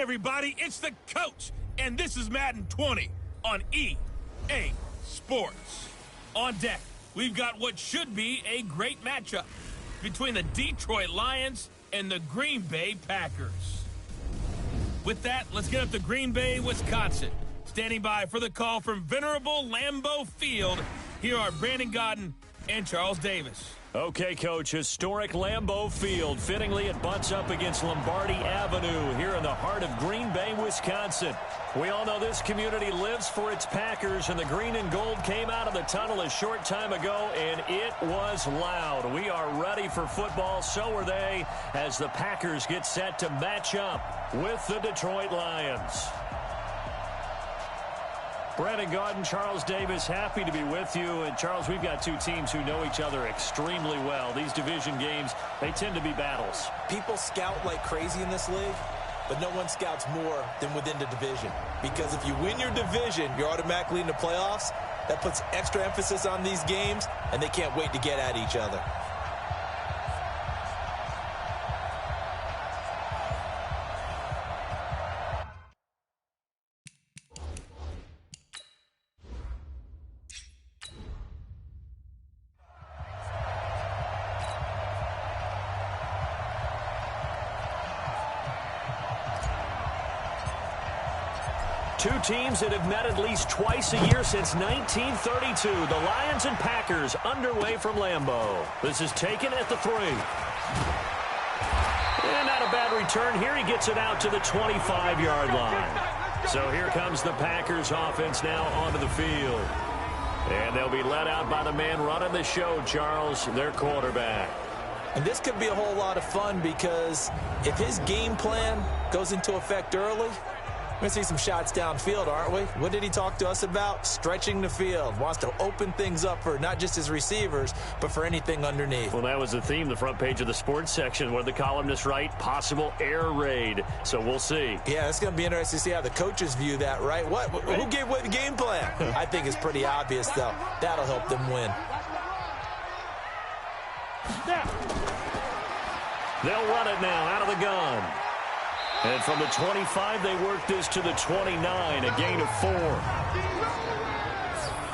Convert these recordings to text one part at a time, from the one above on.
everybody, it's the coach, and this is Madden 20 on EA Sports. On deck, we've got what should be a great matchup between the Detroit Lions and the Green Bay Packers. With that, let's get up to Green Bay, Wisconsin. Standing by for the call from venerable Lambeau Field, here are Brandon Godden and Charles Davis. Okay, Coach, historic Lambeau Field. Fittingly, it butts up against Lombardi Avenue here in the heart of Green Bay, Wisconsin. We all know this community lives for its Packers, and the green and gold came out of the tunnel a short time ago, and it was loud. We are ready for football, so are they, as the Packers get set to match up with the Detroit Lions. Brandon Godden, Charles Davis, happy to be with you. And, Charles, we've got two teams who know each other extremely well. These division games, they tend to be battles. People scout like crazy in this league, but no one scouts more than within the division. Because if you win your division, you're automatically in the playoffs. That puts extra emphasis on these games, and they can't wait to get at each other. Two teams that have met at least twice a year since 1932. The Lions and Packers underway from Lambeau. This is taken at the 3. And not a bad return here. He gets it out to the 25-yard line. So here comes the Packers offense now onto the field. And they'll be led out by the man running the show, Charles, their quarterback. And this could be a whole lot of fun because if his game plan goes into effect early, we're going to see some shots downfield, aren't we? What did he talk to us about? Stretching the field. Wants to open things up for not just his receivers, but for anything underneath. Well, that was the theme, the front page of the sports section, where the columnists write possible air raid. So we'll see. Yeah, it's going to be interesting to see how the coaches view that, right? Who gave away the game plan? I think it's pretty obvious, though. That'll help them win. They'll run it now out of the gun. And from the 25, they work this to the 29, a gain of 4.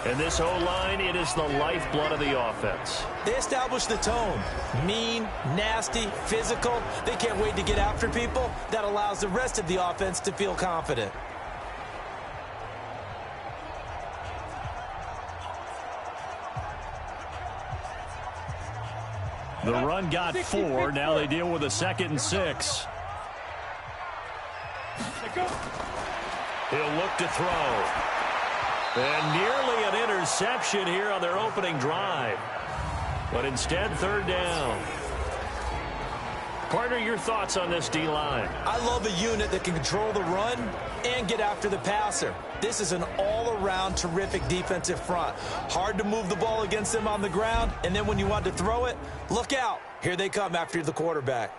And this O-line, it is the lifeblood of the offense. They establish the tone. Mean, nasty, physical. They can't wait to get after people. That allows the rest of the offense to feel confident. The run got 4. Now they deal with a 2nd and 6. He'll look to throw. And nearly an interception here on their opening drive. But instead, 3rd down. Partner, your thoughts on this D-line? I love a unit that can control the run and get after the passer. This is an all-around terrific defensive front. Hard to move the ball against them on the ground, and then when you want to throw it, look out. Here they come after the quarterback.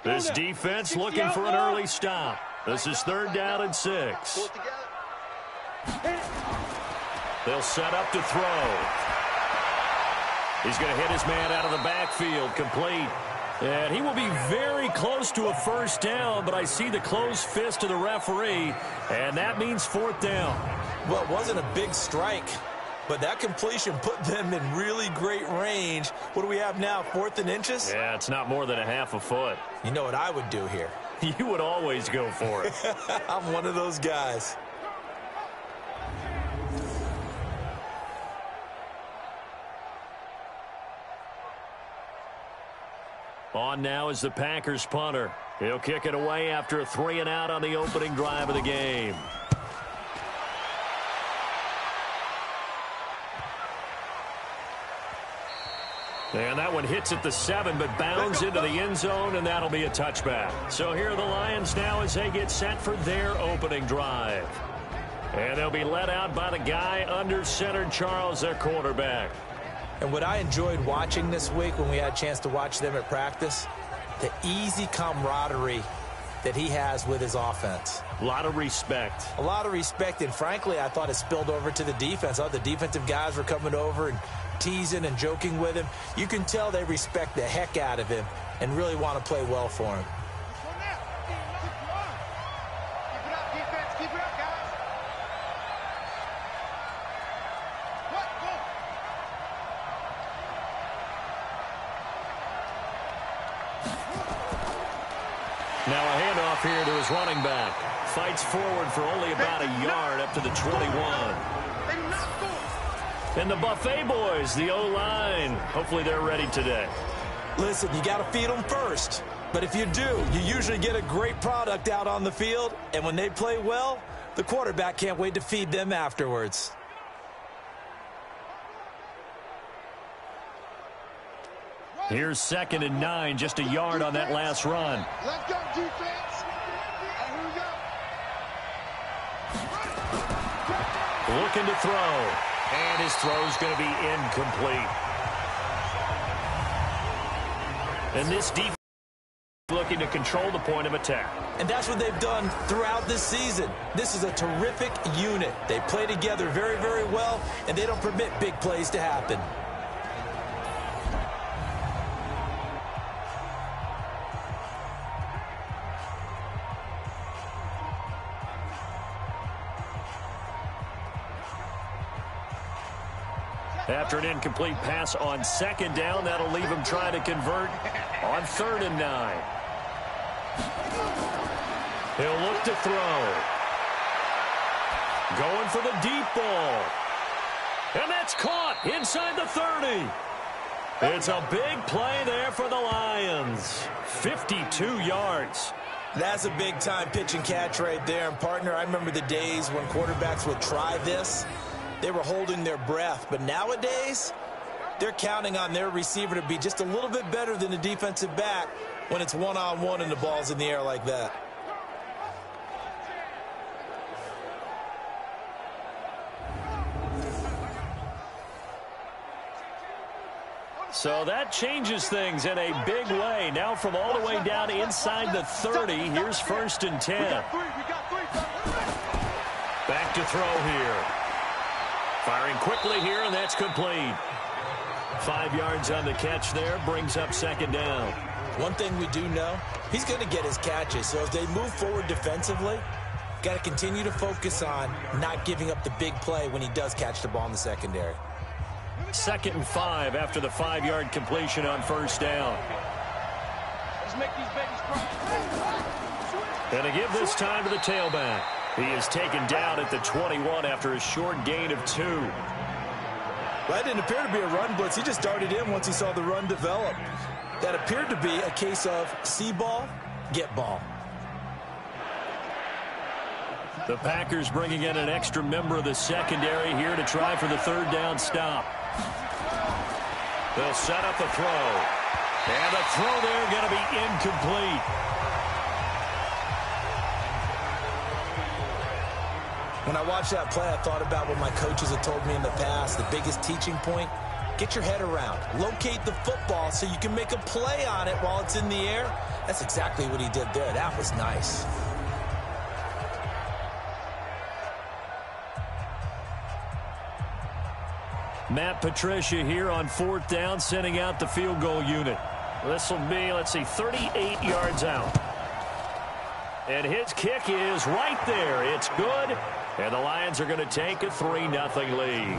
This defense looking for an early stop. This is 3rd down and 6. They'll set up to throw. He's going to hit his man out of the backfield, complete. And he will be very close to a 1st down, but I see the closed fist of the referee, and that means 4th down. Well, it wasn't a big strike, but that completion put them in really great range. What do we have now, 4th and inches? Yeah, it's not more than a half a foot. You know what I would do here? You would always go for it. I'm one of those guys. On now is the Packers punter. He'll kick it away after a 3-and-out on the opening drive of the game. And that one hits at the 7, but bounds into the end zone, and that'll be a touchback. So here are the Lions now as they get set for their opening drive. And they'll be led out by the guy under center, Charles, their quarterback. And what I enjoyed watching this week when we had a chance to watch them at practice, the easy camaraderie that he has with his offense. A lot of respect. A lot of respect, and frankly, I thought it spilled over to the defense. I thought the defensive guys were coming over and teasing and joking with him. You can tell they respect the heck out of him and really want to play well for him. Now a handoff here to his running back. Fights forward for only about a yard up to the 21. And the Buffet boys, the O-line, hopefully they're ready today. Listen, you got to feed them first. But if you do, you usually get a great product out on the field. And when they play well, the quarterback can't wait to feed them afterwards. Here's 2nd and 9, just a yard on that last run. Let's go, defense. Here we go. Looking to throw. And his throw's going to be incomplete. And this defense looking to control the point of attack. And that's what they've done throughout this season. This is a terrific unit. They play together very, very well, and they don't permit big plays to happen. After an incomplete pass on 2nd down, that'll leave him trying to convert on 3rd and 9. He'll look to throw. Going for the deep ball. And that's caught inside the 30. It's a big play there for the Lions. 52 yards. That's a big-time pitch and catch right there. And, partner, I remember the days when quarterbacks would try this. They were holding their breath. But nowadays, they're counting on their receiver to be just a little bit better than the defensive back when it's one-on-one and the ball's in the air like that. So that changes things in a big way. Now from all the way down inside the 30, here's 1st and 10. Back to throw here. Firing quickly here, and that's complete. 5 yards on the catch there, brings up 2nd down. One thing we do know, he's going to get his catches. So as they move forward defensively, got to continue to focus on not giving up the big play when he does catch the ball in the secondary. 2nd and 5 after the 5-yard completion on 1st down. Let's make these babies cry. And to give this time to the tailback. He is taken down at the 21 after a short gain of 2. Well, that didn't appear to be a run blitz. He just darted in once he saw the run develop. That appeared to be a case of see ball, get ball. The Packers bringing in an extra member of the secondary here to try for the 3rd down stop. They'll set up the throw. And the throw there going to be incomplete. When I watched that play, I thought about what my coaches had told me in the past. The biggest teaching point, get your head around. Locate the football so you can make a play on it while it's in the air. That's exactly what he did there. That was nice. Matt Patricia here on 4th down, sending out the field goal unit. This will be, 38 yards out. And his kick is right there. It's good. And the Lions are going to take a 3-0 lead.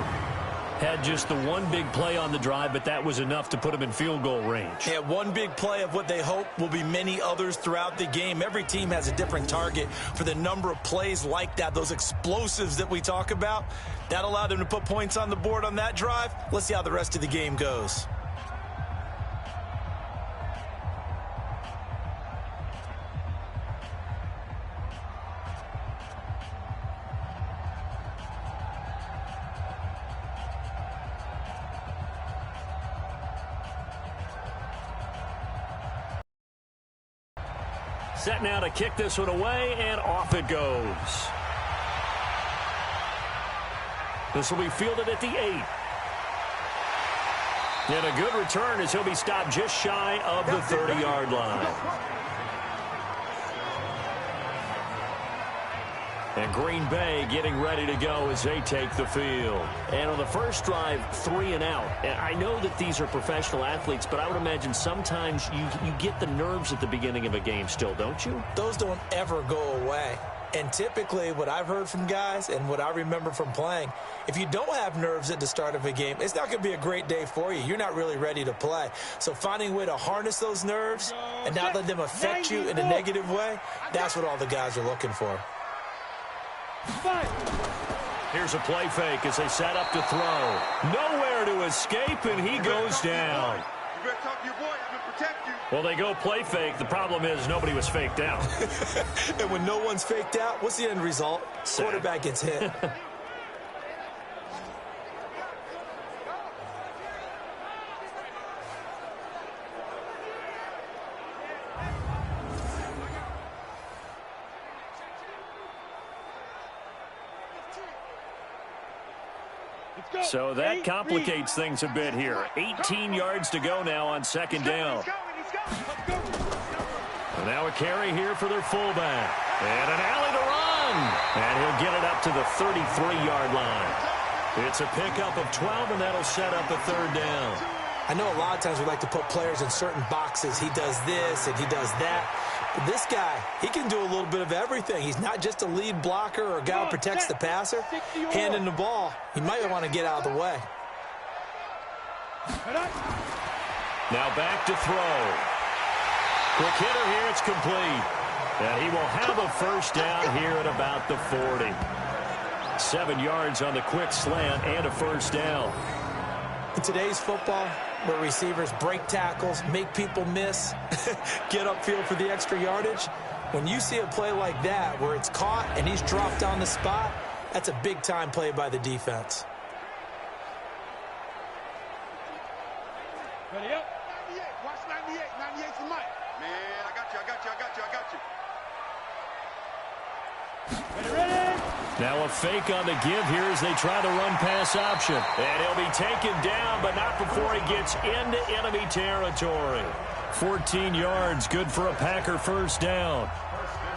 Had just the one big play on the drive, but that was enough to put them in field goal range. Yeah, one big play of what they hope will be many others throughout the game. Every team has a different target for the number of plays like that, those explosives that we talk about. That allowed them to put points on the board on that drive. Let's see how the rest of the game goes. Set now to kick this one away, and off it goes. This will be fielded at the 8. And a good return as he'll be stopped just shy of the 30-yard line. And Green Bay getting ready to go as they take the field. And on the first drive, 3 and out. And I know that these are professional athletes, but I would imagine sometimes you get the nerves at the beginning of a game still, don't you? Those don't ever go away. And typically what I've heard from guys and what I remember from playing, if you don't have nerves at the start of a game, it's not going to be a great day for you. You're not really ready to play. So finding a way to harness those nerves and not let them affect you in a negative way, that's what all the guys are looking for. Here's a play fake as they set up to throw. Nowhere to escape, and he goes down. You better talk to your boy. He's going to protect you. Well, they go play fake. The problem is nobody was faked out. And when no one's faked out, what's the end result? Quarterback gets hit. So that complicates things a bit here. 18 yards to go now on second down. And now a carry here for their fullback. And an alley to run. And he'll get it up to the 33-yard line. It's a pickup of 12, and that'll set up a third down. I know a lot of times we like to put players in certain boxes. He does this and he does that. But this guy, he can do a little bit of everything. He's not just a lead blocker or a guy who protects the passer. Handing the ball, he might want to get out of the way. Now back to throw. Quick hitter here, it's complete. And he will have a first down here at about the 40. 7 yards on the quick slant and a first down. In today's football, where receivers break tackles, make people miss, get upfield for the extra yardage, when you see a play like that where it's caught and he's dropped on the spot, that's a big-time play by the defense. Ready up. 98. Watch 98. 98's the mic. Man, I got you. Ready. Now a fake on the give here as they try the run-pass option. And he'll be taken down, but not before he gets into enemy territory. 14 yards, good for a Packer first down.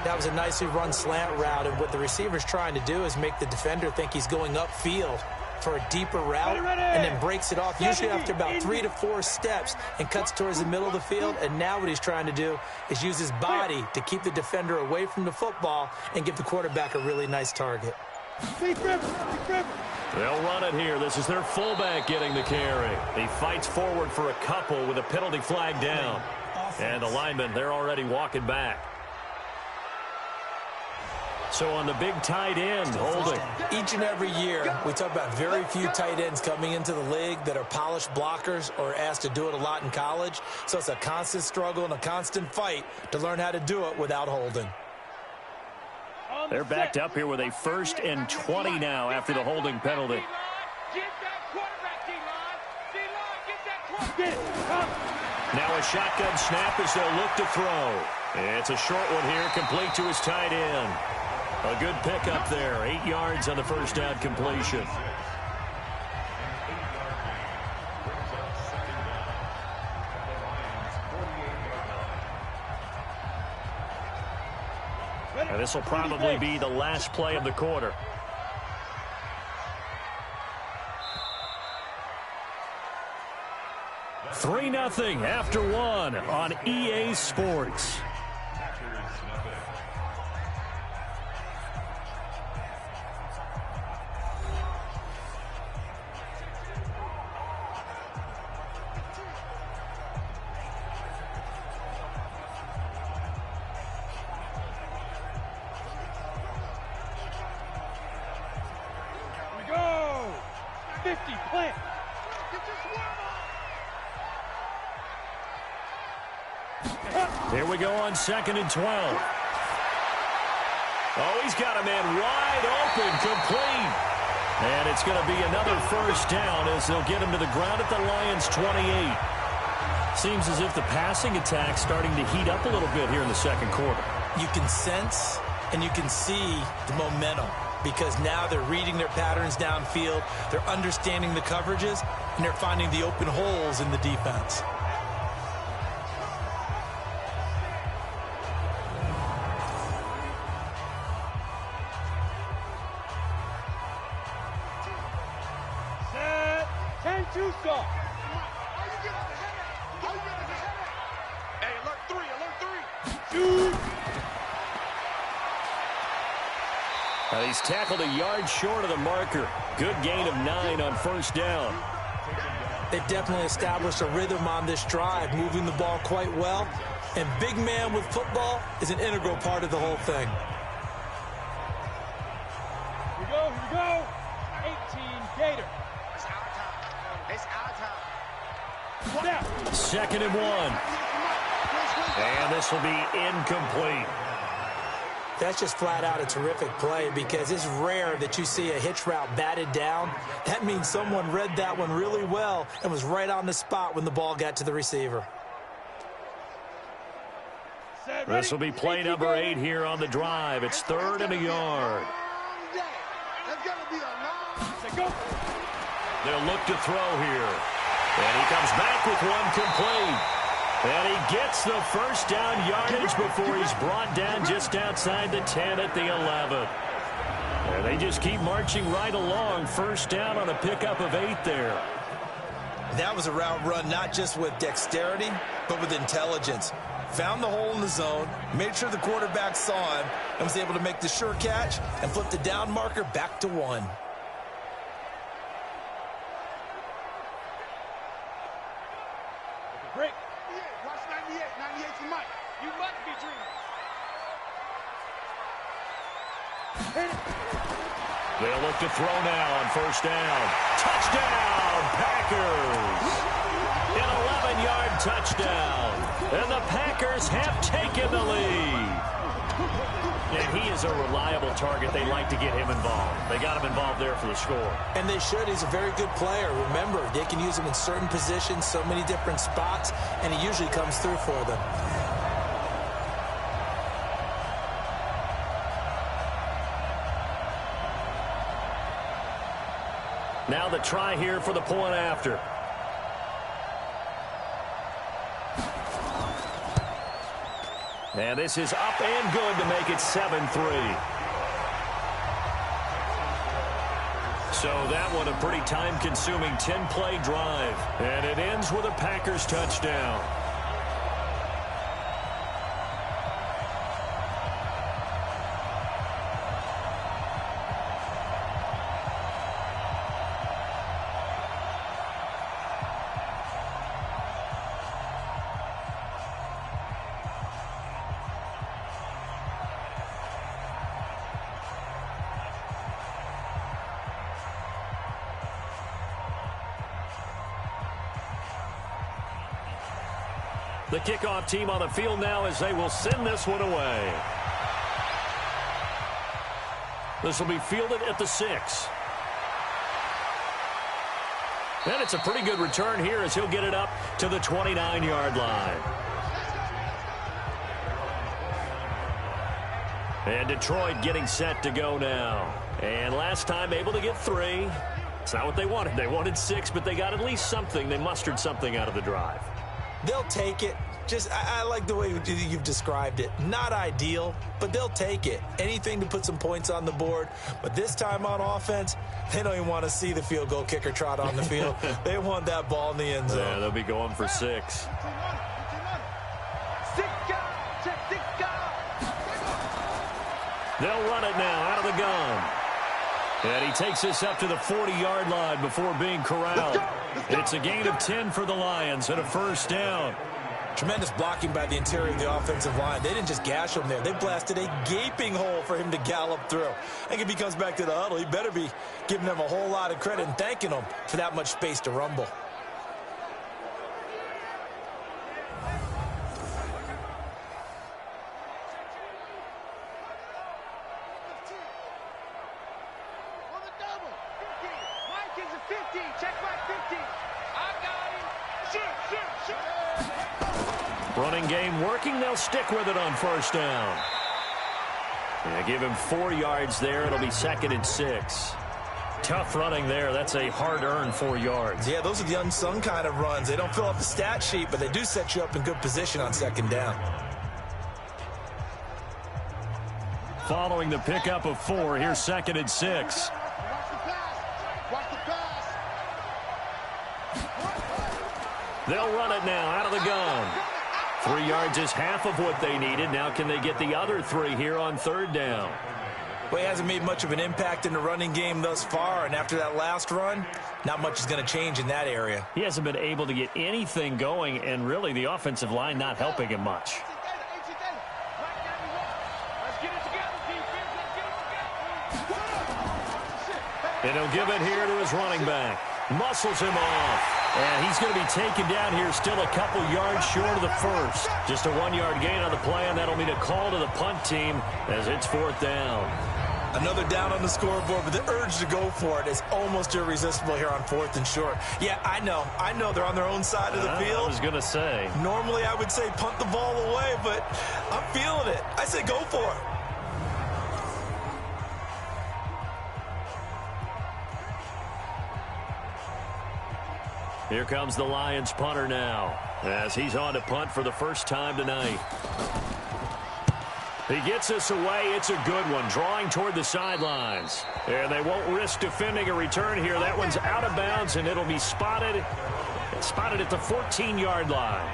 That was a nicely run slant route, and what the receiver's trying to do is make the defender think he's going upfield for a deeper route, and then breaks it off, usually after about 3 to 4 steps, and cuts towards the middle of the field. And now what he's trying to do is use his body to keep the defender away from the football and give the quarterback a really nice target. They'll run it here. This is their fullback getting the carry. He fights forward for a couple with a penalty flag down. And the linemen, they're already walking back. So on the big tight end, holding. Each and every year, we talk about very few tight ends coming into the league that are polished blockers or asked to do it a lot in college. So it's a constant struggle and a constant fight to learn how to do it without holding. They're backed up here with a 1st and 20 now after the holding penalty. Now a shotgun snap as they'll look to throw. It's a short one here, complete to his tight end. A good pickup there, 8 yards on the first down completion. And this will probably be the last play of the quarter. Three 3-0 after one on EA Sports. Here we go on 2nd and 12. Oh, he's got a man wide open, complete. And it's going to be another first down as they'll get him to the ground at the Lions' 28. Seems as if the passing attack's starting to heat up a little bit here in the second quarter. You can sense and you can see the momentum because now they're reading their patterns downfield, they're understanding the coverages, and they're finding the open holes in the defense. too soft. Hey, alert three, alert three. Shoot. He's tackled a yard short of the marker. Good gain of 9 on first down. They definitely established a rhythm on this drive, moving the ball quite well. And big man with football is an integral part of the whole thing. Here we go. 18 Gator. It's our time. It's our time. Down. 2nd and 1. And this will be incomplete. That's just flat out a terrific play because it's rare that you see a hitch route batted down. That means someone read that one really well and was right on the spot when the ball got to the receiver. This will be play number 8 here on the drive. It's 3rd and a yard. They'll look to throw here. And he comes back with one complete. And he gets the first down yardage before he's brought down just outside the 10 at the 11. And they just keep marching right along. First down on a pickup of 8 there. That was a route run not just with dexterity, but with intelligence. Found the hole in the zone, made sure the quarterback saw him, and was able to make the sure catch and flip the down marker back to 1. Break. Watch 98. 98's the mic. You must be dreaming. They'll look to throw now on first down. Touchdown, Packers! An 11-yard touchdown. And the Packers have taken the lead. And he is a reliable target. They like to get him involved. They got him involved there for the score. And they should. He's a very good player. Remember, they can use him in certain positions, so many different spots, and he usually comes through for them. Now the try here for the point after. And this is up and good to make it 7-3. So that one a pretty time-consuming 10-play drive. And it ends with a Packers touchdown. The kickoff team on the field now as they will send this one away. This will be fielded at the 6. And it's a pretty good return here as he'll get it up to the 29-yard line. And Detroit getting set to go now. And last time able to get 3. It's not what they wanted. They wanted 6, but they got at least something. They mustered something out of the drive. They'll take it. I like the way you've described it. Not ideal, but they'll take it. Anything to put some points on the board. But this time on offense, they don't even want to see the field goal kicker trot on the field. They want that ball in the end zone. Yeah, they'll be going for 6. They'll run it now out of the gun. And he takes this up to the 40-yard line before being corralled. It's a gain of 10 for the Lions and a first down. Tremendous blocking by the interior of the offensive line. They didn't just gash him there. They blasted a gaping hole for him to gallop through. I think if he comes back to the huddle, he better be giving them a whole lot of credit and thanking them for that much space to rumble. Running game working. They'll stick with it on first down. And give him 4 yards there. It'll be 2nd and 6. Tough running there. That's a hard-earned 4 yards. Yeah, those are the unsung kind of runs. They don't fill up the stat sheet, but they do set you up in good position on 2nd down. Following the pickup of 4, here's 2nd and 6. They'll run it now out of the gun. 3 yards is half of what they needed. Now can they get the other 3 here on 3rd down? Well, he hasn't made much of an impact in the running game thus far, and after that last run, not much is going to change in that area. He hasn't been able to get anything going, and really the offensive line not helping him much. And he'll give it here to his running back. Muscles him off. And he's going to be taken down here still a couple yards short of the first. Just a 1-yard gain on the play, and that'll mean a call to the punt team as it's 4th down. Another down on the scoreboard, but the urge to go for it is almost irresistible here on 4th and short. Yeah, I know they're on their own side of the field. I was going to say. Normally I would say punt the ball away, but I'm feeling it. I say go for it. Here comes the Lions punter now as he's on to punt for the first time tonight. He gets us away. It's a good one, drawing toward the sidelines. And they won't risk defending a return here. That one's out of bounds, and it'll be spotted at the 14-yard line.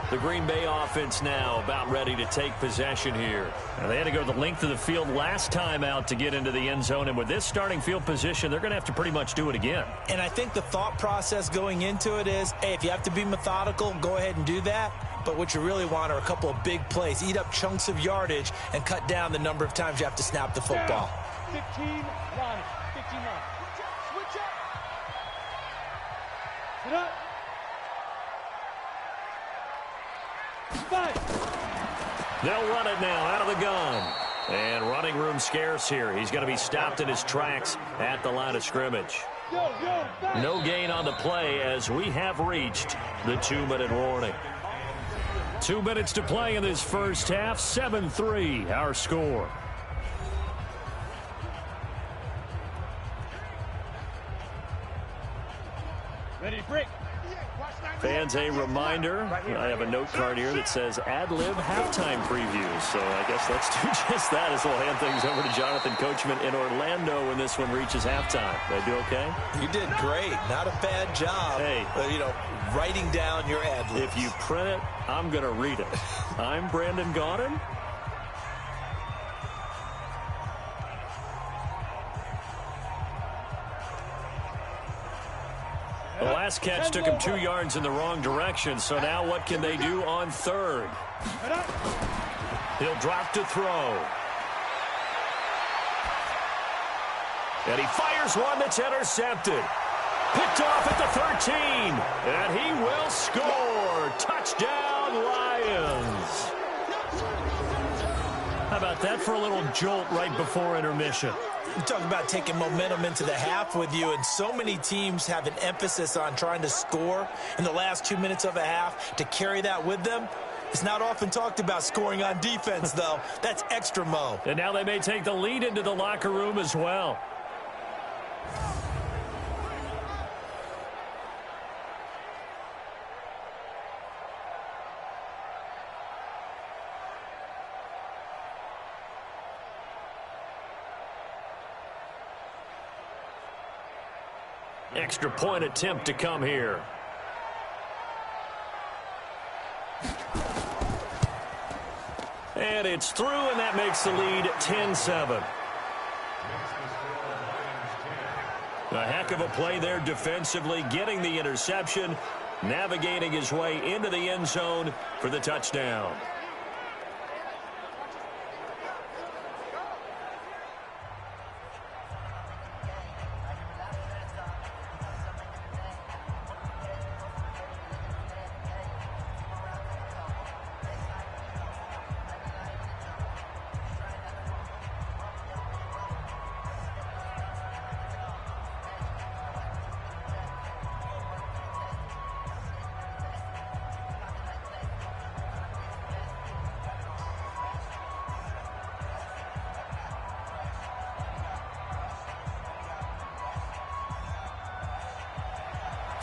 The Green Bay offense now about ready to take possession here. Now they had to go the length of the field last time out to get into the end zone, and with this starting field position, they're going to have to pretty much do it again. And I think the thought process going into it is, hey, if you have to be methodical, go ahead and do that. But what you really want are a couple of big plays. Eat up chunks of yardage and cut down the number of times you have to snap the football. 15 line. 15 line. Switch up. Sit up. 5. They'll run it now out of the gun. And running room scarce here. He's going to be stopped in his tracks at the line of scrimmage. No gain on the play as we have reached the 2-minute warning. 2 minutes to play in this first half. 7-3 our score. Ready, break. Fans, a reminder, I have a note card here that says ad-lib halftime previews. So I guess let's do just that as we'll hand things over to Jonathan Coachman in Orlando when this one reaches halftime. Did I do okay? You did great. Not a bad job. Hey. Writing down your ad-libs. If you print it, I'm going to read it. I'm Brandon Gaudin. The last catch took him 2 yards in the wrong direction, so now what can they do on 3rd? He'll drop to throw. And he fires one that's intercepted. Picked off at the 13, and he will score. Touchdown, Lions. How about that for a little jolt right before intermission? You talk about taking momentum into the half with you, and so many teams have an emphasis on trying to score in the last 2 minutes of a half to carry that with them. It's not often talked about scoring on defense, though. That's extra mo. And now they may take the lead into the locker room as well. Extra point attempt to come here. And it's through, and that makes the lead 10-7. A heck of a play there defensively, getting the interception, navigating his way into the end zone for the touchdown.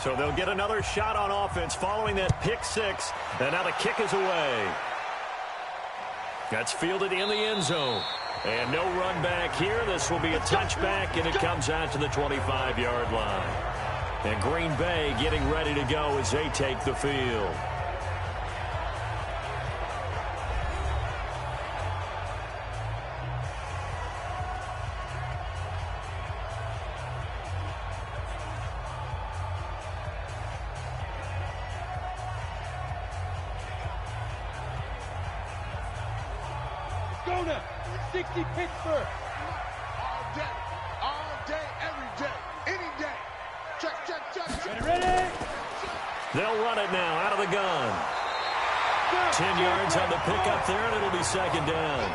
So they'll get another shot on offense following that pick six. And now the kick is away. That's fielded in the end zone. And no run back here. This will be a touchback, and it comes out to the 25-yard line. And Green Bay getting ready to go as they take the field. Go now. 60 Pittsburgh. All day, every day, any day. Check. Ready? They'll run it now out of the gun. 10 yards on the pickup there, and it'll be second down.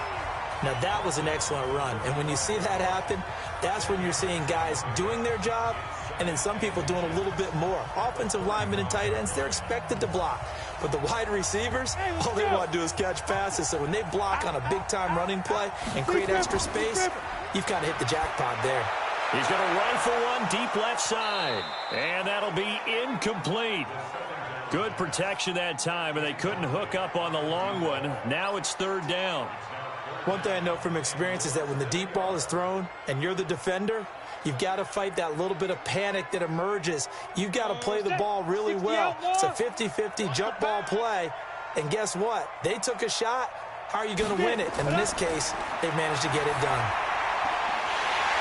Now, that was an excellent run. And when you see that happen, that's when you're seeing guys doing their job and then some people doing a little bit more. Offensive linemen and tight ends, they're expected to block. But the wide receivers, all they want to do is catch passes. So when they block on a big-time running play and create extra space, you've kind of hit the jackpot there. He's going to rifle one deep left side. And that'll be incomplete. Good protection that time, and they couldn't hook up on the long one. Now it's third down. One thing I know from experience is that when the deep ball is thrown and you're the defender, you've got to fight that little bit of panic that emerges. You've got to play the ball really well. It's a 50-50 jump ball play. And guess what? They took a shot. How are you going to win it? And in this case, they managed to get it done.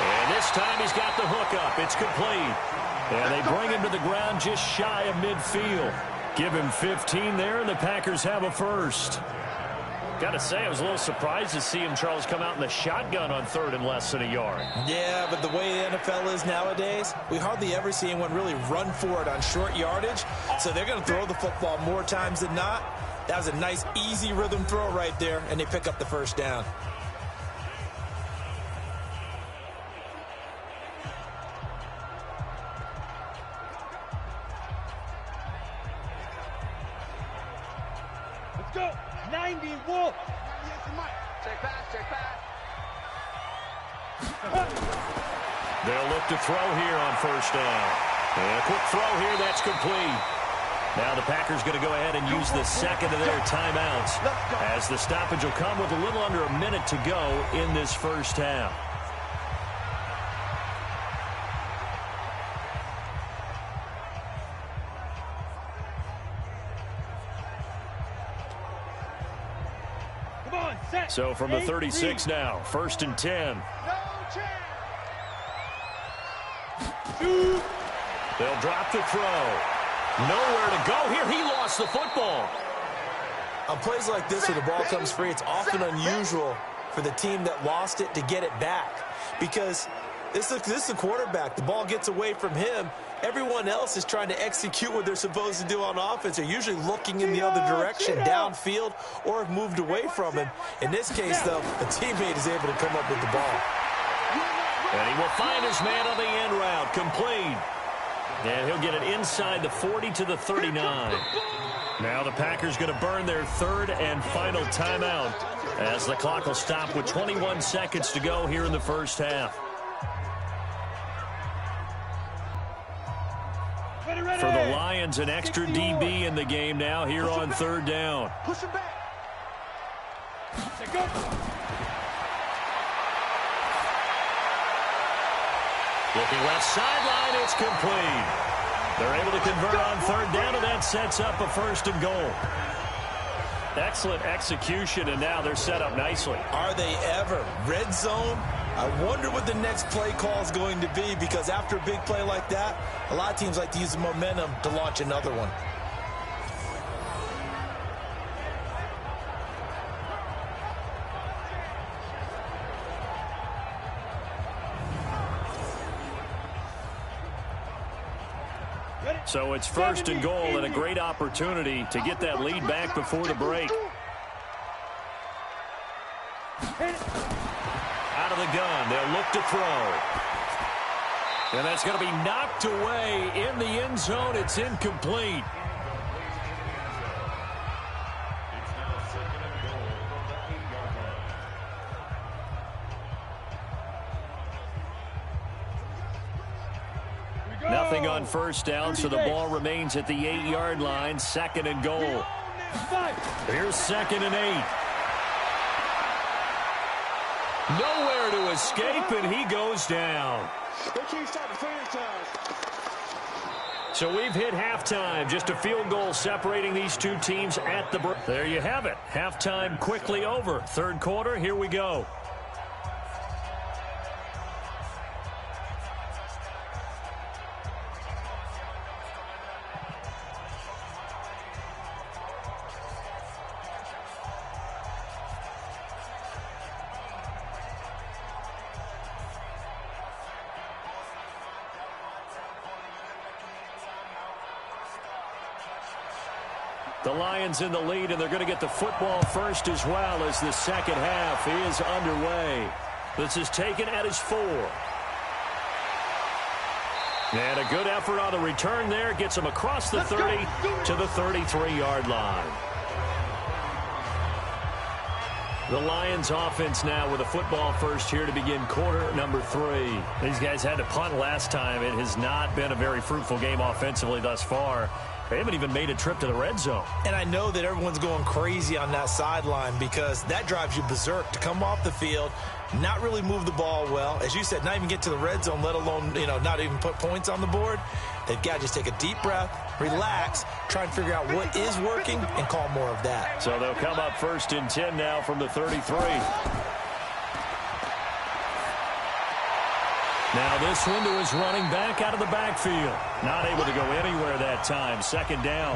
And this time he's got the hook up. It's complete. And they bring him to the ground just shy of midfield. Give him 15 there, and the Packers have a first. Got to say, I was a little surprised to see him, Charles, come out in the shotgun on third and less than a yard. Yeah, but the way the NFL is nowadays, we hardly ever see anyone really run for it on short yardage. So they're going to throw the football more times than not. That was a nice, easy rhythm throw right there, and they pick up the first down. Let's go. 90 Wolf. Check pass. They'll look to throw here on first down. And a quick throw here, that's complete. Now the Packers going to go ahead and use the second of their timeouts as the stoppage will come with a little under a minute to go in this first half. So from the 36 now, first and 10. They'll drop the throw. Nowhere to go here. He lost the football. On plays like this where the ball comes free, it's often unusual for the team that lost it to get it back. Because this is a quarterback. The ball gets away from him. Everyone else is trying to execute what they're supposed to do on offense. They're usually looking in the other direction, downfield, or have moved away from him. In this case, though, a teammate is able to come up with the ball. And he will find his man on the end route, complete. And he'll get it inside the 40 to the 39. Now the Packers going to burn their third and final timeout as the clock will stop with 21 seconds to go here in the first half. For the Lions, an extra DB in the game now here on third down. Push him back. Looking left sideline, it's complete. They're able to convert on third down, and that sets up a first and goal. Excellent execution, and now they're set up nicely. Are they ever? Red zone? I wonder what the next play call is going to be, because after a big play like that, a lot of teams like to use the momentum to launch another one. So it's first and goal and a great opportunity to get that lead back before the break. Out of the gun, they'll look to throw. And that's going to be knocked away in the end zone. It's incomplete. Nothing on first down, so the ball remains at the 8-yard line. Second and goal. Here's second and 8. Nowhere to escape, and he goes down. So we've hit halftime. Just a field goal separating these two teams at the break. There you have it. Halftime quickly over. Third quarter, here we go. The Lions in the lead, and they're going to get the football first as well as the second half is underway. This is taken at his 4. And a good effort on the return there. Gets him across the 30 to the 33-yard line. The Lions offense now with a football first here to begin quarter number 3. These guys had to punt last time. It has not been a very fruitful game offensively thus far. They haven't even made a trip to the red zone. And I know that everyone's going crazy on that sideline because that drives you berserk to come off the field, not really move the ball well. As you said, not even get to the red zone, let alone, not even put points on the board. They've got to just take a deep breath, relax, try and figure out what is working and call more of that. So they'll come up first and 10 now from the 33. Now this window is running back out of the backfield. Not able to go anywhere that time. Second down.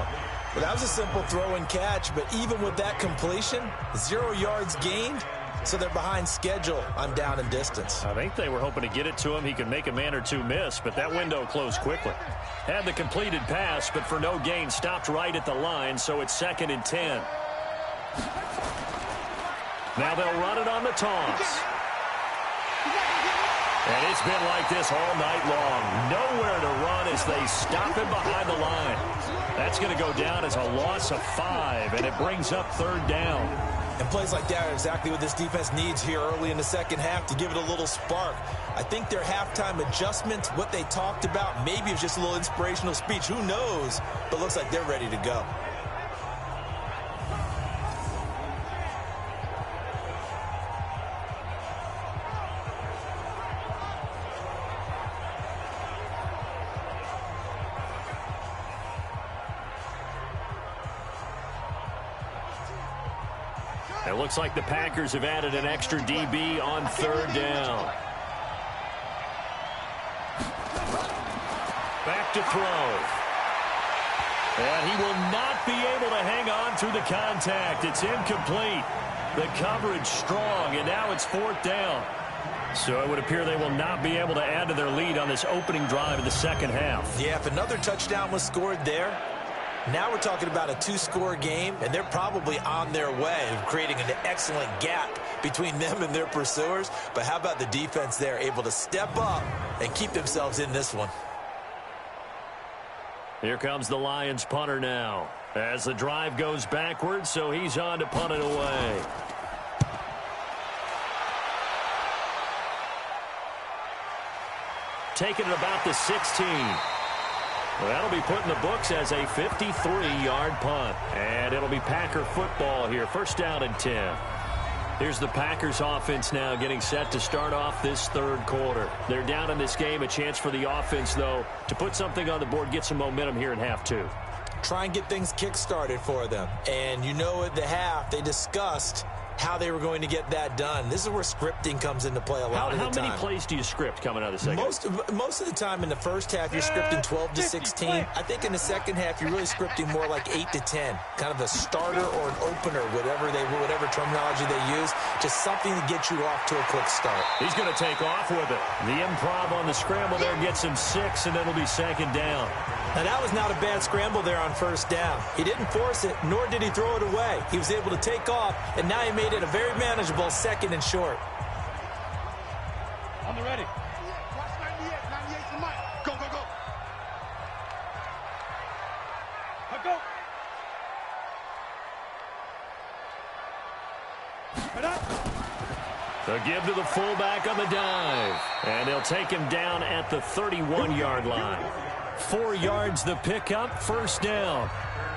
Well, that was a simple throw and catch, but even with that completion, 0 yards gained, so they're behind schedule on down and distance. I think they were hoping to get it to him. He could make a man or two miss, but that window closed quickly. Had the completed pass, but for no gain, stopped right at the line, so it's 2nd and 10. Now they'll run it on the toss. And it's been like this all night long. Nowhere to run as they stop him behind the line. That's going to go down as a loss of 5, and it brings up 3rd down. And plays like that are exactly what this defense needs here early in the second half to give it a little spark. I think their halftime adjustment, what they talked about, maybe it was just a little inspirational speech. Who knows? But looks like they're ready to go. It looks like the Packers have added an extra DB on 3rd down. Back to throw. And he will not be able to hang on through the contact. It's incomplete. The coverage strong, and now it's 4th down. So it would appear they will not be able to add to their lead on this opening drive of the second half. Yeah, if another touchdown was scored there, now we're talking about a 2-score game, and they're probably on their way of creating an excellent gap between them and their pursuers. But how about the defense there, able to step up and keep themselves in this one? Here comes the Lions punter now as the drive goes backwards, so he's on to punt it away. Taking it about the 16. Well, that'll be put in the books as a 53-yard punt. And it'll be Packer football here. 1st down and 10. Here's the Packers offense now getting set to start off this 3rd quarter. They're down in this game. A chance for the offense, though, to put something on the board, get some momentum here in half 2. Try and get things kick-started for them. And you know at the half, they discussed how they were going to get that done. This is where scripting comes into play a lot of the time. How many plays do you script coming out of the second? Most of the time in the first half, you're scripting 12 to 16. I think in the second half, you're really scripting more like 8 to 10. Kind of a starter or an opener, whatever terminology they use. Just something to get you off to a quick start. He's going to take off with it. The improv on the scramble there gets him 6, and it'll be 2nd down. Now, that was not a bad scramble there on 1st down. He didn't force it, nor did he throw it away. He was able to take off, and now he made it a very manageable 2nd and short. On the ready. Watch 98's the mic. Go, go, go. Go. Right up. They'll give to the fullback on the dive. And they'll take him down at the 31-yard line. 4 yards the pickup, 1st down.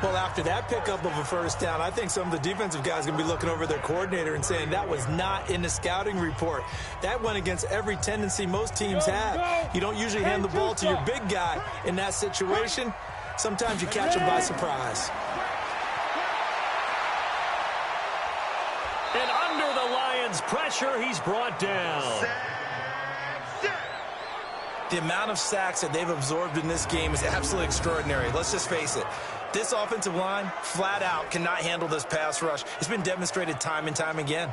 Well, after that pickup of a first down, I think some of the defensive guys are going to be looking over their coordinator and saying that was not in the scouting report. That went against every tendency most teams have. You don't usually hand the ball to your big guy in that situation. Sometimes you catch him by surprise. And under the Lions' pressure, he's brought down. The amount of sacks that they've absorbed in this game is absolutely extraordinary. Let's just face it. This offensive line, flat out, cannot handle this pass rush. It's been demonstrated time and time again.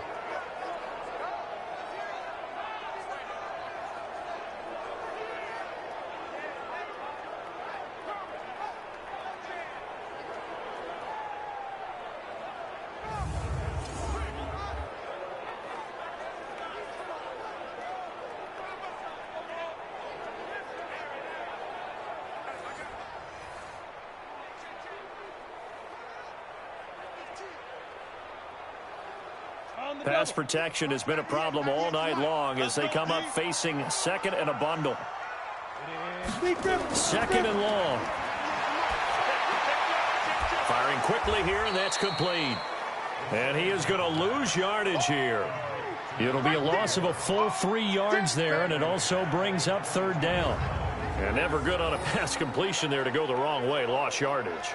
Pass protection has been a problem all night long as they come up facing second and a bundle. Second and long. Firing quickly here, and that's complete. And he is going to lose yardage here. It'll be a loss of a full 3 yards there, and it also brings up third down. And never good on a pass completion there to go the wrong way. Lost yardage.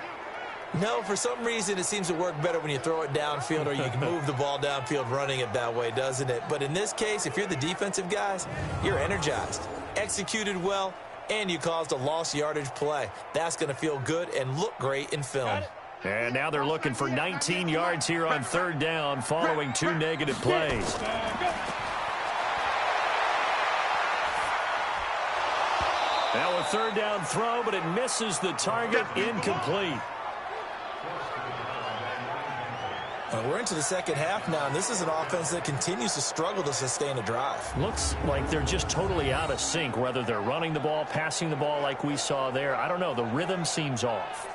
No, for some reason it seems to work better when you throw it downfield or you can move the ball downfield running it that way, doesn't it? But in this case, if you're the defensive guys, you're energized, executed well, and you caused a lost yardage play. That's going to feel good and look great in film. And now they're looking for 19 yards here on third down following 2 negative plays. Now a third down throw, but it misses the target, incomplete. We're into the second half now, and this is an offense that continues to struggle to sustain a drive. Looks like they're just totally out of sync, whether they're running the ball, passing the ball like we saw there. I don't know. The rhythm seems off.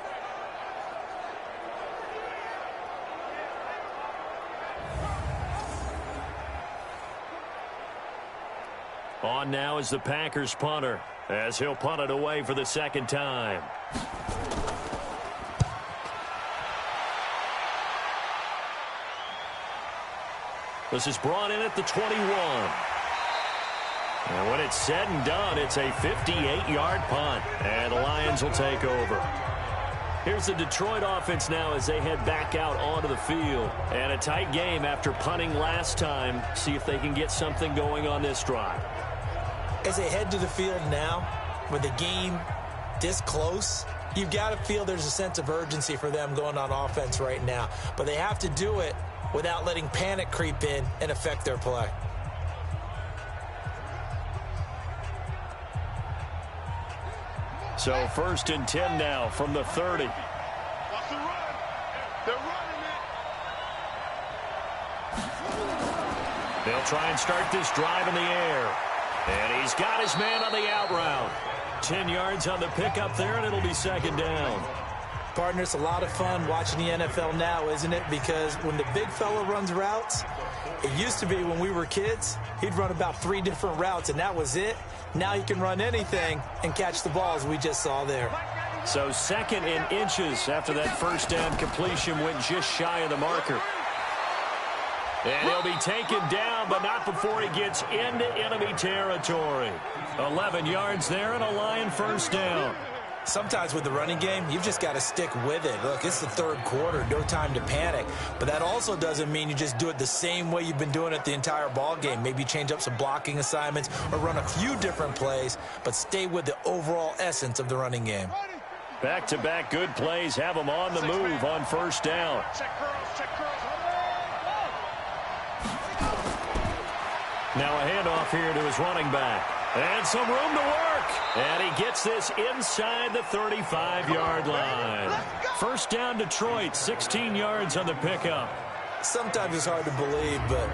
On now is the Packers punter, as he'll punt it away for the second time. This is brought in at the 21. And when it's said and done, it's a 58-yard punt. And the Lions will take over. Here's the Detroit offense now as they head back out onto the field. And a tight game after punting last time. See if they can get something going on this drive. As they head to the field now, with the game this close, you've got to feel there's a sense of urgency for them going on offense right now. But they have to do it without letting panic creep in and affect their play. So 1st and 10 now from the 30. Watch the run. They're running it. They'll try and start this drive in the air. And he's got his man on the out route. 10 yards on the pickup there, and it'll be second down. Partner, it's a lot of fun watching the NFL now, isn't it? Because when the big fella runs routes, it used to be when we were kids, he'd run about 3 different routes, and that was it. Now he can run anything and catch the balls we just saw there. So 2nd and inches after that first down completion went just shy of the marker. And he'll be taken down, but not before he gets into enemy territory. 11 yards there and a Lion first down. Sometimes with the running game, you've just got to stick with it. Look, it's the third quarter, no time to panic. But that also doesn't mean you just do it the same way you've been doing it the entire ball game. Maybe change up some blocking assignments or run a few different plays, but stay with the overall essence of the running game. Back-to-back good plays have them on the move on first down. Now a handoff here to his running back. And some room to work. And he gets this inside the 35-yard line. First down, Detroit, 16 yards on the pickup. Sometimes it's hard to believe, but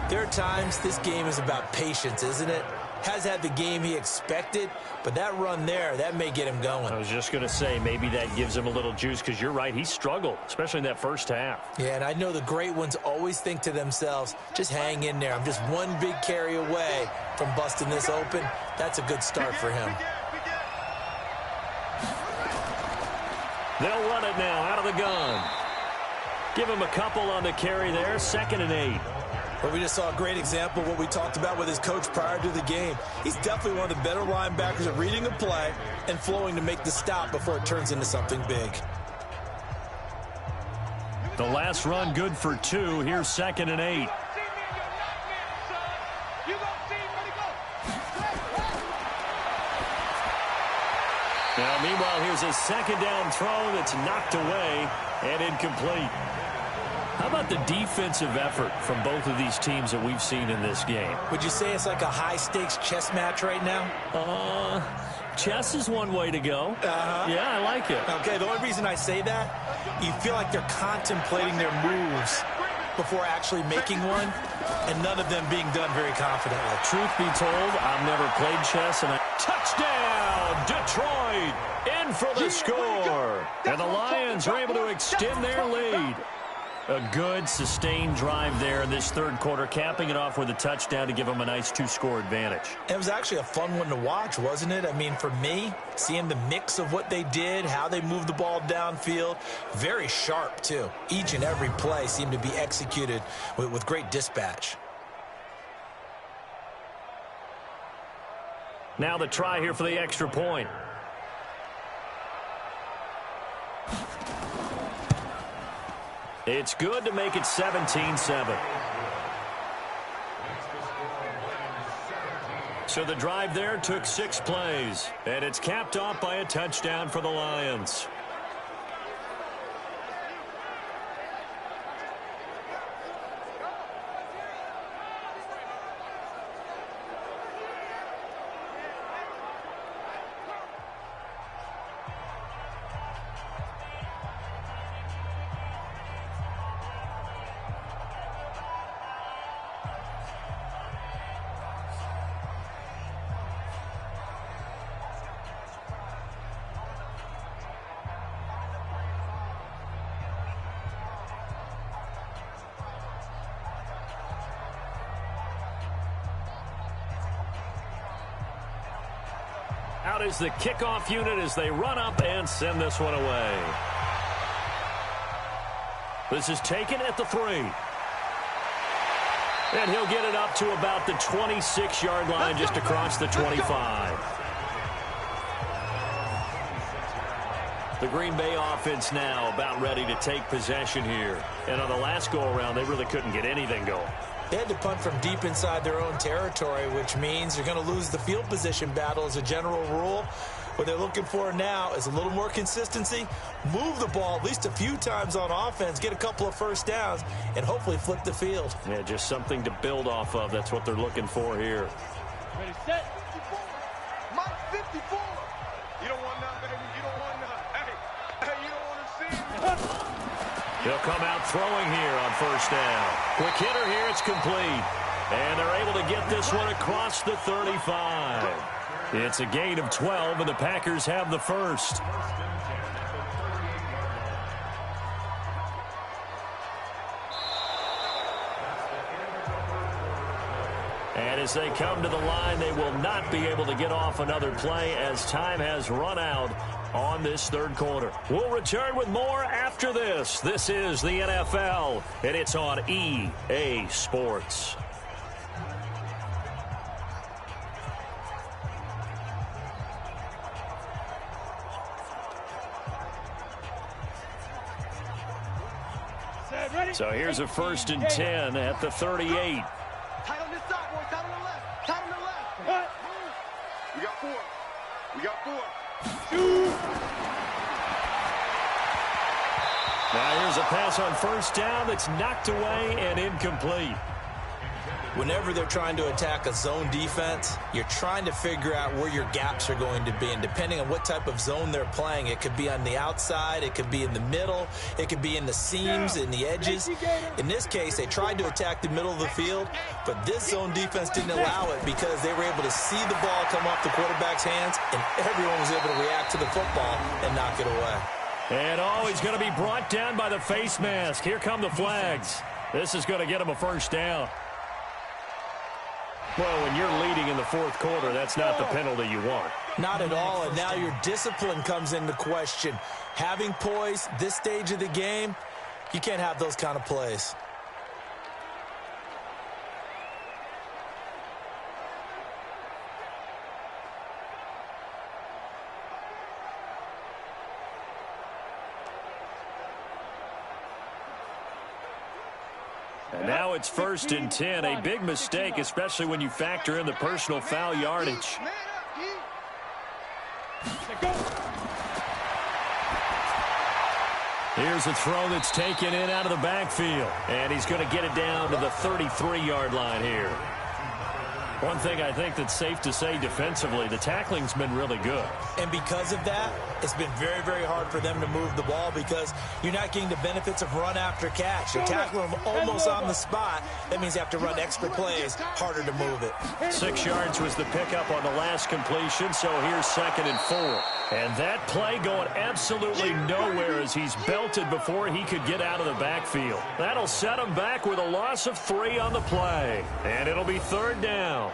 there are times this game is about patience, isn't it? Has had the game he expected, but that run there, that may get him going. I was just going to say, maybe that gives him a little juice, because you're right, he struggled, especially in that first half. Yeah, and I know the great ones always think to themselves, just hang in there. I'm just one big carry away from busting this open. That's a good start for him. They'll run it now out of the gun. Give him a couple on the carry there, 2nd and 8. Well, we just saw a great example of what we talked about with his coach prior to the game. He's definitely one of the better linebackers at reading a play and flowing to make the stop before it turns into something big. The last run good for 2. Here's 2nd and 8. Now, meanwhile, here's a 2nd down throw that's knocked away and incomplete. How about the defensive effort from both of these teams that we've seen in this game? Would you say it's like a high-stakes chess match right now? Chess is one way to go. Yeah, I like it. Okay, the only reason I say that, you feel like they're contemplating their moves before actually making one, and none of them being done very confidently. Truth be told, I've never played chess, and touchdown, Detroit, in for the score. And the Lions are able to extend their lead. A good, sustained drive there in this third quarter, capping it off with a touchdown to give them a nice 2-score advantage. It was actually a fun one to watch, wasn't it? I mean, for me, seeing the mix of what they did, how they moved the ball downfield, very sharp, too. Each and every play seemed to be executed with great dispatch. Now the try here for the extra point. It's good to make it 17-7. So the drive there took 6 plays, and it's capped off by a touchdown for the Lions. Out is the kickoff unit as they run up and send this one away. This is taken at the 3. And he'll get it up to about the 26-yard line, just across the 25. The Green Bay offense now about ready to take possession here. And on the last go-around, they really couldn't get anything going. They had to punt from deep inside their own territory, which means they're going to lose the field position battle as a general rule. What they're looking for now is a little more consistency, move the ball at least a few times on offense, get a couple of first downs, and hopefully flip the field. Yeah, just something to build off of. That's what they're looking for here. Ready, set. Mike 54. You don't want nothing, baby. You don't want nothing. Hey, you don't want to see. He'll come out throwing here on first down. Quick hitter here, it's complete. And they're able to get this one across the 35. It's a gain of 12, and the Packers have the first. And as they come to the line, they will not be able to get off another play as time has run out on this third quarter. We'll return with more after this. This is the NFL, and it's on EA Sports. So here's a 1st and 10 at the 38. Tight on this side, boy. Tight on the left. Tight on the left. We got 4. We got 4. Now here's a pass on first down that's knocked away and incomplete. Whenever they're trying to attack a zone defense, you're trying to figure out where your gaps are going to be. And depending on what type of zone they're playing, it could be on the outside, it could be in the middle, it could be in the seams, in the edges. In this case, they tried to attack the middle of the field, but this zone defense didn't allow it because they were able to see the ball come off the quarterback's hands, and everyone was able to react to the football and knock it away. And he's going to be brought down by the face mask. Here come the flags. This is going to get him a first down. Well, when you're leading in the fourth quarter, that's not the penalty you want. Not at all, and now your discipline comes into question. Having poise this stage of the game, you can't have those kind of plays. And now it's 1st and 10, a big mistake, especially when you factor in the personal foul yardage. Here's a throw that's taken in out of the backfield, and he's going to get it down to the 33-yard line here. One thing I think that's safe to say defensively, the tackling's been really good. And because of that, it's been very, very hard for them to move the ball because you're not getting the benefits of run after catch. You're tackling them almost on the spot. That means you have to run extra plays, harder to move it. 6 yards was the pickup on the last completion, so here's 2nd and 4. And that play going absolutely nowhere as he's belted before he could get out of the backfield. That'll set him back with a loss of 3 on the play. And it'll be 3rd down.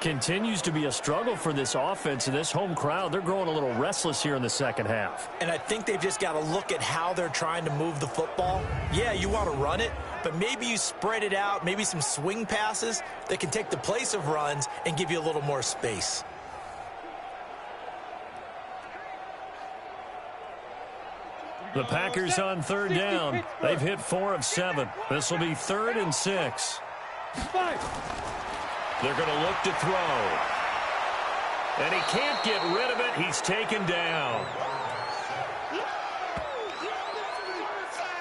Continues to be a struggle for this offense and this home crowd. They're growing a little restless here in the second half. And I think they've just got to look at how they're trying to move the football. Yeah, you want to run it, but maybe you spread it out, maybe some swing passes that can take the place of runs and give you a little more space. The Packers on 3rd down. They've hit 4 of 7. This will be 3rd and 6. They're going to look to throw. And he can't get rid of it. He's taken down.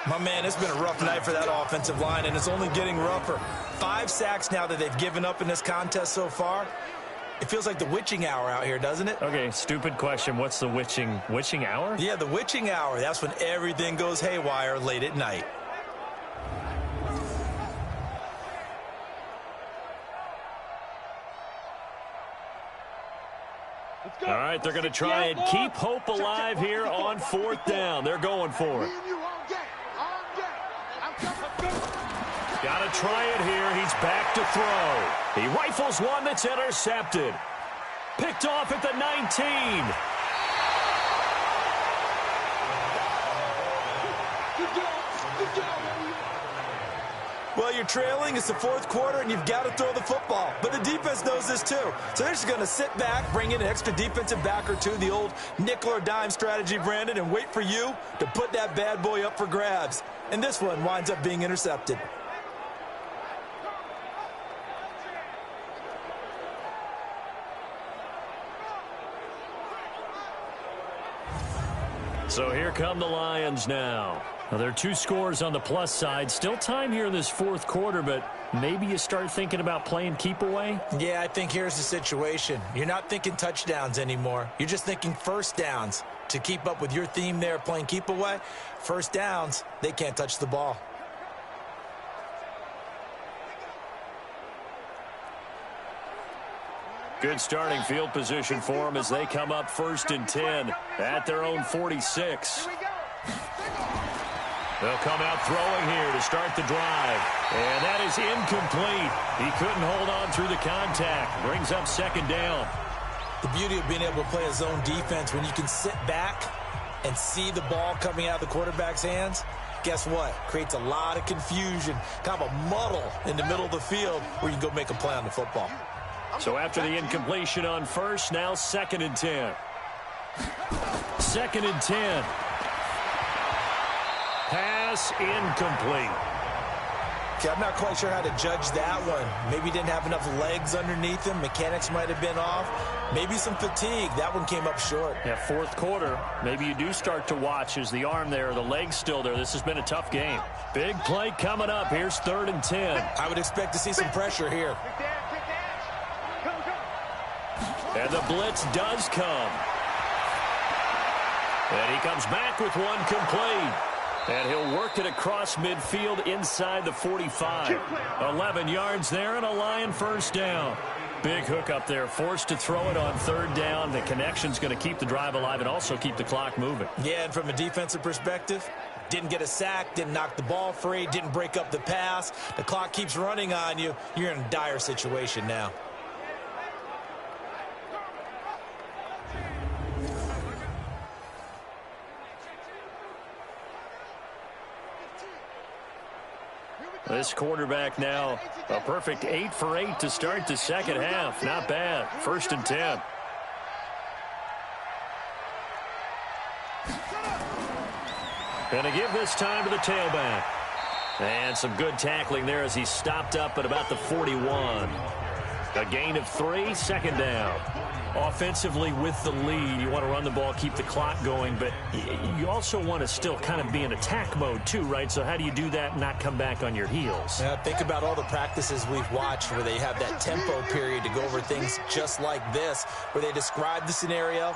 My man, it's been a rough night for that offensive line, and it's only getting rougher. 5 sacks now that they've given up in this contest so far. It feels like the witching hour out here, doesn't it? Okay, stupid question. What's the witching hour? Yeah, the witching hour. That's when everything goes haywire late at night. All right, they're going to try and keep hope alive here on 4th down. They're going for it. Got to try it here. He's back to throw. He rifles one that's intercepted. Picked off at the 19. Well, you're trailing. It's the 4th quarter, and you've got to throw the football. But the defense knows this, too. So they're just going to sit back, bring in an extra defensive back or two, the old nickel or dime strategy, Brandon, and wait for you to put that bad boy up for grabs. And this one winds up being intercepted. So here come the Lions now. Now, there are 2 scores on the plus side. Still time here in this 4th quarter, but maybe you start thinking about playing keep away? Yeah, I think here's the situation. You're not thinking touchdowns anymore. You're just thinking first downs. To keep up with your theme there, playing keep away, first downs, they can't touch the ball. Good starting field position for them as they come up 1st and 10 at their own 46. They'll come out throwing here to start the drive. And that is incomplete. He couldn't hold on through the contact. Brings up 2nd down. The beauty of being able to play a zone defense when you can sit back and see the ball coming out of the quarterback's hands, guess what? Creates a lot of confusion, kind of a muddle in the middle of the field where you can go make a play on the football. So after the incompletion on 1st, now 2nd and 10. 2nd and 10. Pass incomplete. Okay, I'm not quite sure how to judge that one. Maybe he didn't have enough legs underneath him. Mechanics might have been off. Maybe some fatigue. That one came up short. Yeah, 4th quarter. Maybe you do start to watch as the arm there, the leg's still there. This has been a tough game. Big play coming up. Here's 3rd and 10. I would expect to see some pressure here. And the blitz does come. And he comes back with one complete. And he'll work it across midfield inside the 45. 11 yards there and a Lion first down. Big hook up there, forced to throw it on 3rd down. The connection's going to keep the drive alive and also keep the clock moving. Yeah, and from a defensive perspective, didn't get a sack, didn't knock the ball free, didn't break up the pass. The clock keeps running on you. You're in a dire situation now. This quarterback now a perfect 8 for 8 to start the second half. Not bad. 1st and 10. Going to give this time to the tailback. And some good tackling there as he stopped up at about the 41. A gain of 3, 2nd down. Offensively with the lead, you want to run the ball, keep the clock going, but you also want to still kind of be in attack mode too, right? So how do you do that and not come back on your heels? Yeah, think about all the practices we've watched where they have that tempo period to go over things just like this, where they describe the scenario,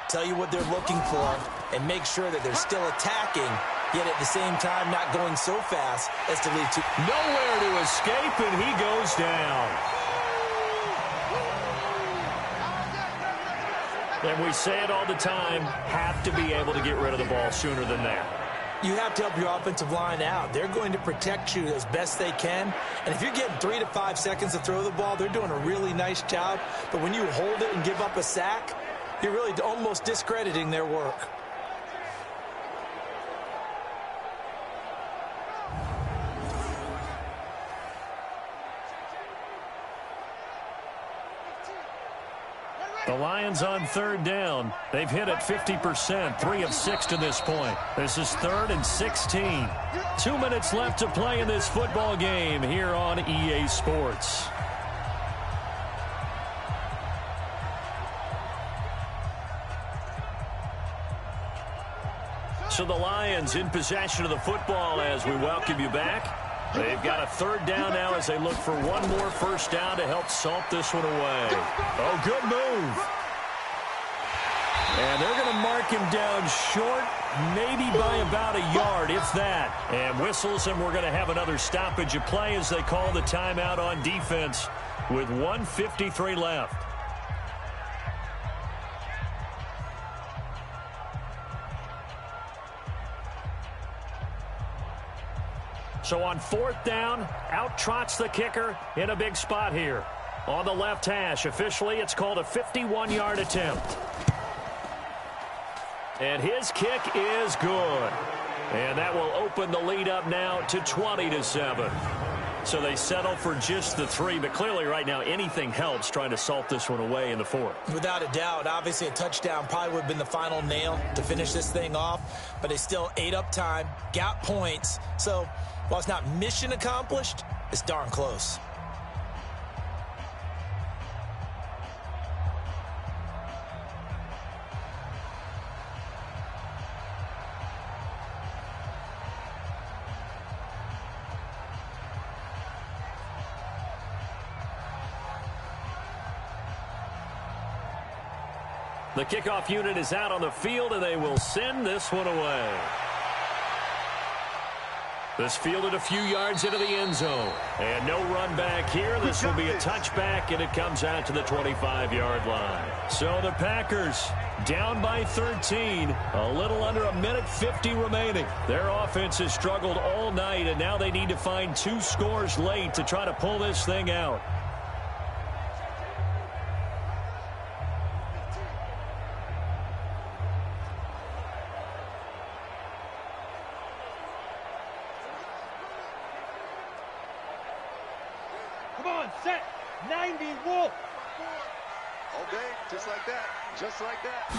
tell you what they're looking for, and make sure that they're still attacking, yet at the same time not going so fast as to lead to nowhere to escape, and he goes down. And we say it all the time, have to be able to get rid of the ball sooner than that. You have to help your offensive line out. They're going to protect you as best they can. And if you're getting 3 to 5 seconds to throw the ball, they're doing a really nice job. But when you hold it and give up a sack, you're really almost discrediting their work. The Lions on 3rd down. They've hit it 50%, 3 of 6 to this point. This is 3rd and 16. 2 minutes left to play in this football game here on EA Sports. So the Lions in possession of the football as we welcome you back. They've got a 3rd down now as they look for one more 1st down to help salt this one away. Oh, good move. And they're going to mark him down short, maybe by about a yard, if that. And whistles, and we're going to have another stoppage of play as they call the timeout on defense with 1:53 left. So on 4th down, out trots the kicker in a big spot here. On the left hash, officially it's called a 51-yard attempt. And his kick is good. And that will open the lead up now to 20-7. So they settle for just the 3, but clearly right now anything helps trying to salt this one away in the 4th. Without a doubt, obviously a touchdown probably would have been the final nail to finish this thing off, but they still ate up time, got points. So while it's not mission accomplished, it's darn close. The kickoff unit is out on the field, and they will send this one away. This fielded a few yards into the end zone. And no run back here. This will be a touchback, and it comes out to the 25-yard line. So the Packers down by 13. A little under a minute 50 remaining. Their offense has struggled all night, and now they need to find 2 scores late to try to pull this thing out. Set 90 Wolf. All day, just like that. Just like that.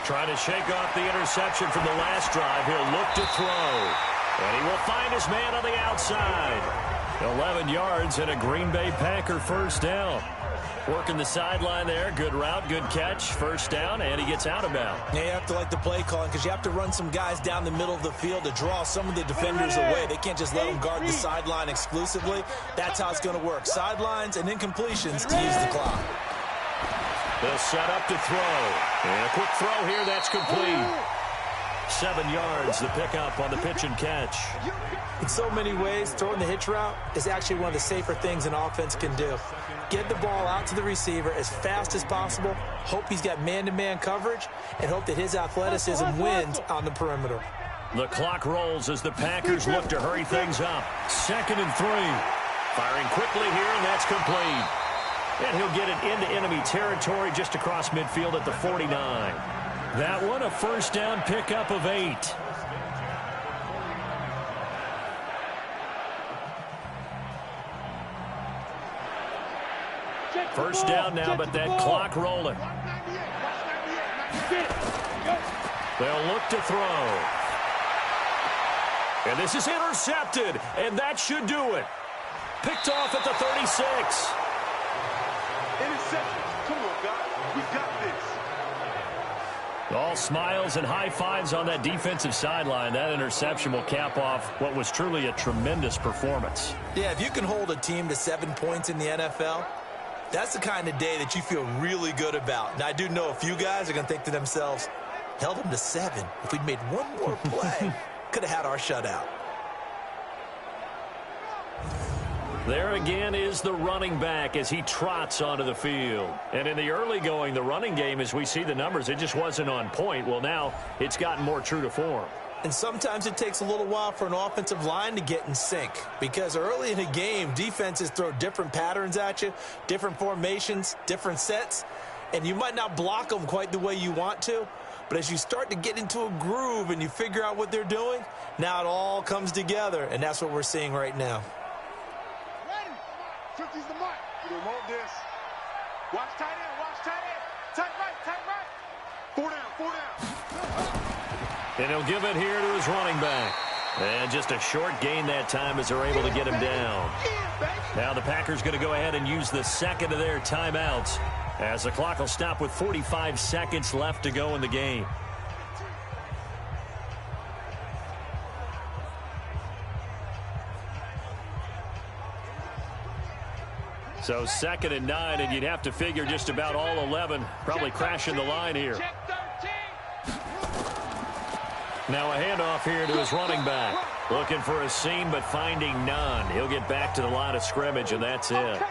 Trying to shake off the interception from the last drive. He'll look to throw. And he will find his man on the outside. 11 yards and a Green Bay Packer 1st down. Working the sideline there. Good route, good catch. 1st down, and he gets out of bounds. Yeah, you have to like the play calling because you have to run some guys down the middle of the field to draw some of the defenders away. They can't just let them guard the sideline exclusively. That's how it's going to work. Sidelines and incompletions to use the clock. They'll set up to throw. And a quick throw here. That's complete. 7 yards, the pickup on the pitch and catch. In so many ways, throwing the hitch route is actually one of the safer things an offense can do. Get the ball out to the receiver as fast as possible, hope he's got man-to-man coverage, and hope that his athleticism wins on the perimeter. The clock rolls as the Packers look to hurry things up. 2nd and 3. Firing quickly here, and that's complete. And he'll get it into enemy territory just across midfield at the 49. That one, a 1st down pickup of 8. First down now, but that clock rolling. They'll look to throw. And this is intercepted, and that should do it. Picked off at the 36. Interception. Come on, guys. We got this. All smiles and high fives on that defensive sideline. That interception will cap off what was truly a tremendous performance. Yeah, if you can hold a team to 7 points in the NFL, that's the kind of day that you feel really good about. Now, I do know a few guys are going to think to themselves, held them to 7. If we'd made one more play, could have had our shutout. There again is the running back as he trots onto the field. And in the early going, the running game, as we see the numbers, it just wasn't on point. Well, now it's gotten more true to form. And sometimes it takes a little while for an offensive line to get in sync, because early in a game, defenses throw different patterns at you, different formations, different sets, and you might not block them quite the way you want to. But as you start to get into a groove and you figure out what they're doing, now it all comes together, and that's what we're seeing right now. 50's the mark. You don't want this. Watch tight end. Watch tight end. Tight right. Tight right. 4 down. 4 down. And he'll give it here to his running back. And just a short gain that time as they're able to get him down. Now the Packers going to go ahead and use the second of their timeouts as the clock will stop with 45 seconds left to go in the game. So 2nd and 9, and you'd have to figure just about all 11 probably crashing the line here. Now a handoff here to his running back. Looking for a seam, but finding none. He'll get back to the line of scrimmage, and that's it.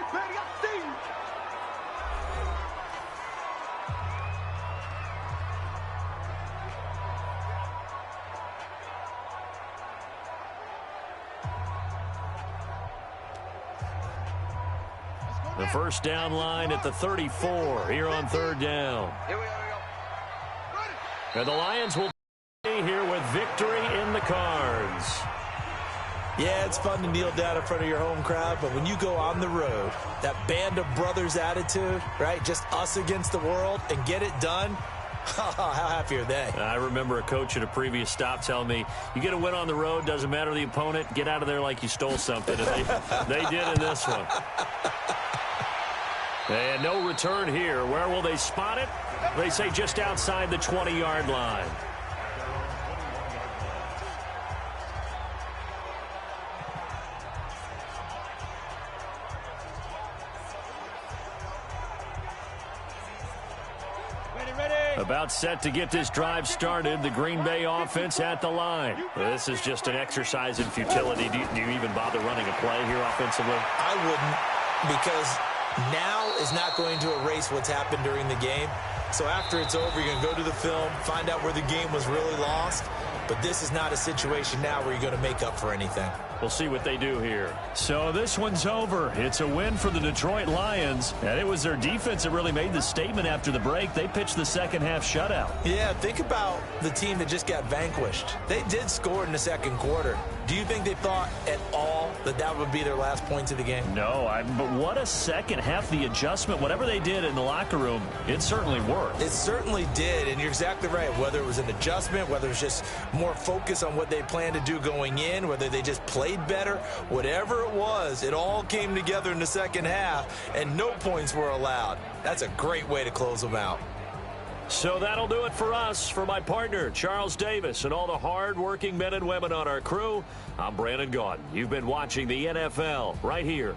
The first down line at the 34 here on 3rd down. And the Lions will be here with victory in the cards. Yeah, it's fun to kneel down in front of your home crowd, but when you go on the road, that band of brothers attitude, right, just us against the world, and get it done, how happy are they? I remember a coach at a previous stop telling me, you get a win on the road, doesn't matter the opponent, get out of there like you stole something. And they did in this one. And no return here. Where will they spot it? They say just outside the 20-yard line. About set to get this drive started. The Green Bay offense at the line. This is just an exercise in futility. Do you even bother running a play here offensively? I wouldn't, because now is not going to erase what's happened during the game. So after it's over, you're going to go to the film, find out where the game was really lost. But this is not a situation now where you're going to make up for anything. We'll see what they do here. So this one's over. It's a win for the Detroit Lions. And it was their defense that really made the statement after the break. They pitched the second half shutout. Yeah, think about the team that just got vanquished. They did score in the second quarter. Do you think they thought at all that that would be their last points of the game? No, but what a second half. The adjustment, whatever they did in the locker room, it certainly worked. It certainly did, and you're exactly right. Whether it was an adjustment, whether it was just more focus on what they planned to do going in, whether they just played better, whatever it was, it all came together in the second half, and no points were allowed. That's a great way to close them out. So that'll do it for us. For my partner, Charles Davis, and all the hard-working men and women on our crew, I'm Brandon Gaudin. You've been watching the NFL right here